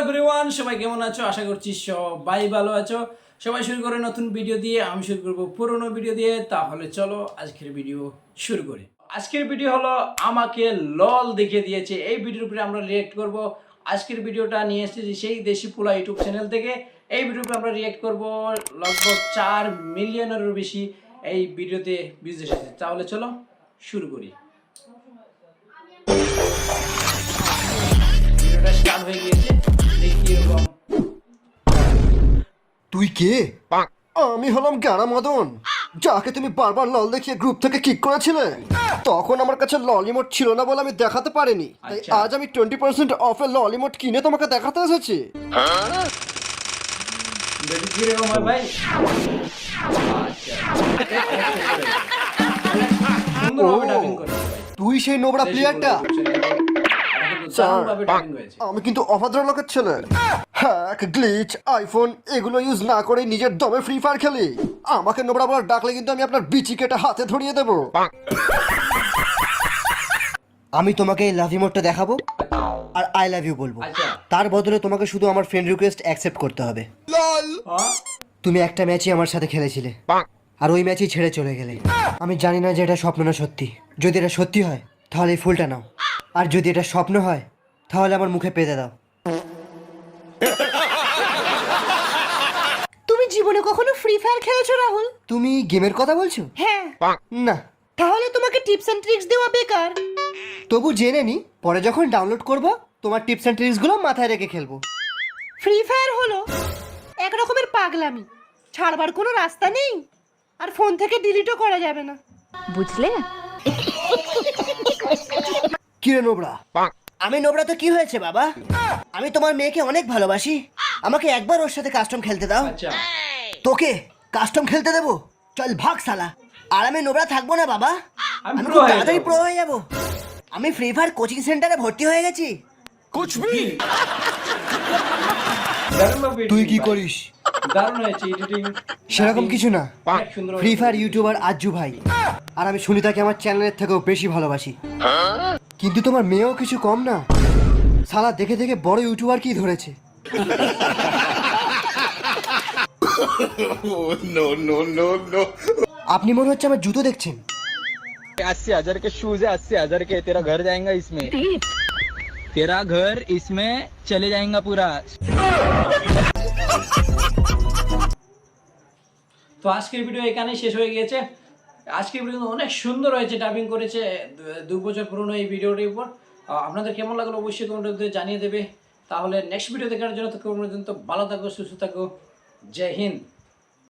Everyone, সবাই কেমন আছো? আশা করছি সবাই ভালো আছো। সবাই শুরু করে নতুন ভিডিও দিয়ে, আমি শুরু করব পুরনো ভিডিও দিয়ে। তাহলে চলো আজকের ভিডিও শুরু করি। আজকের ভিডিও হলো আমাকে লল দেখিয়ে দিয়েছে, এই ভিডিওর উপরে আমরা রিয়েক্ট করব। আজকের ভিডিওটা নিয়ে এসেছি সেই দেশি পোলা ইউটিউব চ্যানেল থেকে। এই ভিডিওর উপরে আমরা রিয়েক্ট করব লগভগ 4 মিলিয়নেরও বেশি এই ভিডিওতে ভিউজ এসেছে। তাহলে চলো শুরু করি। ভিডিওটা স্টার্ট হয়ে গিয়েছে, দেখি এরকম। তুই কে? আমি হলাম গানা মদন, যাকে তুমি বারবার লল দেখিয়ে গ্রুপ থেকে কিক করেছিলে। তখন আমার কাছে লল ইমোট ছিল না বলে আমি দেখাতে পারিনি, তাই আচ্ছা। আজ আমি 20% অফে লল ইমোট কিনে তোমাকে দেখাতে এসেছি। দেখি কিরকম হয় ভাই। আচ্ছা, সুন্দরভাবে ডাবিং করেছে ভাই। তুই সেই নোবরা প্লেয়ারটা? দারুণভাবে ডাবিং হয়েছে। আমি কিন্তু অভদ্র লোকের ছেলে। হ্যাক, গ্লিচ, আইফোন এগুলো ইউজ না করে নিজের দমে ফ্রি ফায়ার খেলি। আমাকে নোবরা বলা ডাকলে কিন্তু আমি আপনার বিচি কেটে হাতে ধরিয়ে দেবো। আমি তোমাকে এই লাভ ইমোটটা দেখাবো আর আই লাভ ইউ বলবো। আচ্ছা। তার বদলে তোমাকে শুধু আমার ফ্রেন্ড রিকোয়েস্ট অ্যাকসেপ্ট করতে হবে। হ্যাঁ? তুমি একটা ম্যাচই আমার সাথে খেলেছিলে আর ওই ম্যাচই ছেড়ে চলে গেলে। আমি জানি না যে এটা স্বপ্ন না সত্যি। যদি এটা সত্যি হয় তাহলে এই ফুলটা নাও, আর যদি এটা স্বপ্ন হয় তাহলে আমার মুখে পেতে দাও। তুমি জীবনে কখনো ফ্রি ফায়ার খেলেছো রাহুল? তুমি গেমের কথা বলছো? হ্যাঁ। না। তাহলে তোমাকে টিপস এন্ড ট্রিক্স দেওয়া বেকার। তবু জেনে নি, পরে যখন ডাউনলোড করব তোমার টিপস এন্ড ট্রিক্সগুলো মাথায় রেখে খেলবো। ফ্রি ফায়ার হলো এক রকমের পাগলামি, ছাড়বার কোনো রাস্তা নেই, আর ফোন থেকে ডিলিটও করা যাবে না, বুঝলে? কিরে নোবরা? আমি নোবরা তো কি হয়েছে বাবা? আমি তোমার মেয়েকে অনেক ভালোবাসি, আমাকে একবার ওর সাথে কাস্টম খেলতে দাও। আচ্ছা, তোকে কাস্টম খেলতে দেবো? চল ভাগ শালা। আর আমি নোবরা থাকবো না বাবা, আমি আমি pro খুব হয়ে তাড়াতাড়ি যাবো। প্রো হয়ে যাবো। আমি ফ্রি ফায়ার কোচিং সেন্টারে ভর্তি হয়ে গেছি। দারুণভাবে তুই editing কি ভাই। করিস? দারুণ হয়েছে এডিটিং। সেরকম কিছু না। অনেক সুন্দর ফ্রি হয়েছে। ফায়ার ইউটিউবার আজ্জু ভাই, আর আমি সুনিতাকে আমার চ্যানেলের থেকেও বেশি ভালোবাসি। কিন্তু তোমার মেয়েও কিছু কম না, শালা দেখে দেখে বড় ইউটিউবার কি ধরেছে। আপনি মনে হচ্ছে আমার জুতো দেখছেন। 80,000 के शूज है, 80,000 के। तेरा घर जाएगा इसमें, तेरा घर इसमें चले जाएगा पूरा। তো আজকের ভিডিও এখানেই শেষ হয়ে গিয়েছে। আজকের ভিডিও অনেক সুন্দর হয়েছে, ডাবিং করেছে 2 বছর পুরনো এই ভিডিওটির উপর। আপনাদের কেমন লাগলো অবশ্যই কমেন্টে জানিয়ে দেবে। তাহলে নেক্সট ভিডিও দেখার জন্য তো পর্যন্ত ভালো থাকো, সুস্থ থাকো। জয় হিন্দ।